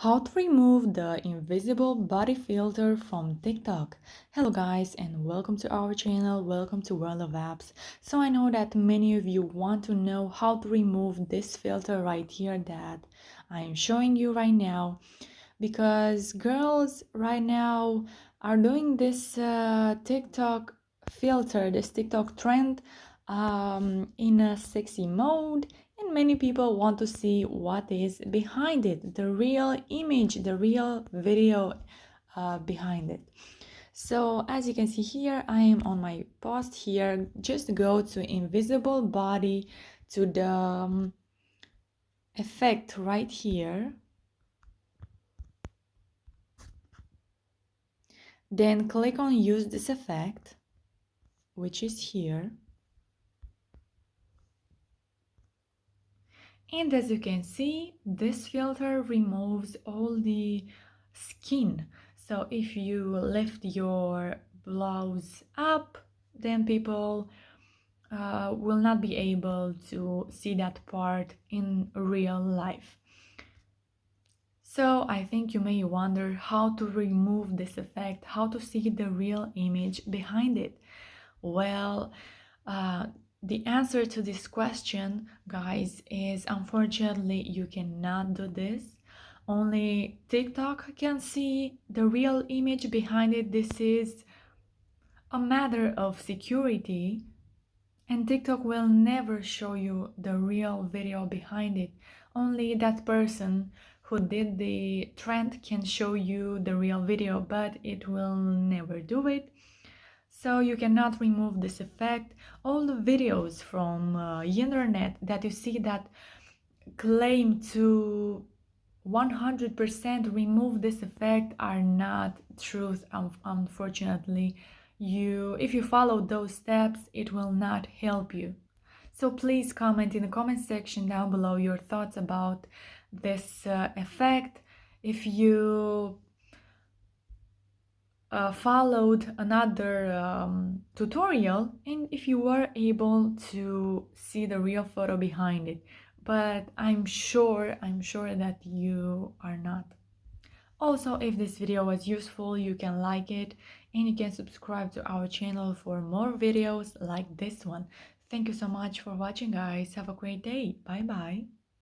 How to remove the invisible body filter from TikTok. Hello guys and welcome to our channel, welcome to World of Apps. So I know that many of you want to know how to remove this filter right here that I am showing you right now, because girls right now are doing this TikTok filter, this TikTok trend in a sexy mode, and many people want to see what is behind it, the real image, the real video behind it. So as you can see here, I am on my post here. Just go to invisible body, to the effect right here. Then click on use this effect, which is here. And as you can see, this filter removes all the skin. So if you lift your blouse up, then people will not be able to see that part in real life. So I think you may wonder how to remove this effect, how to see the real image behind it. Well, the answer to this question, guys, is unfortunately you cannot do this. Only TikTok can see the real image behind it. This is a matter of security, and TikTok will never show you the real video behind it. Only that person who did the trend can show you the real video, but it will never do it. So you cannot remove this effect. All the videos from internet that you see that claim to 100% remove this effect are not truth, unfortunately. If you follow those steps, it will not help you. So please comment in the comment section down below your thoughts about this effect. If you followed another tutorial, and if you were able to see the real photo behind it, but I'm sure that you are not. Also, if this video was useful, you can like it and you can subscribe to our channel for more videos like this one. Thank you so much for watching, guys. Have a great day. Bye bye.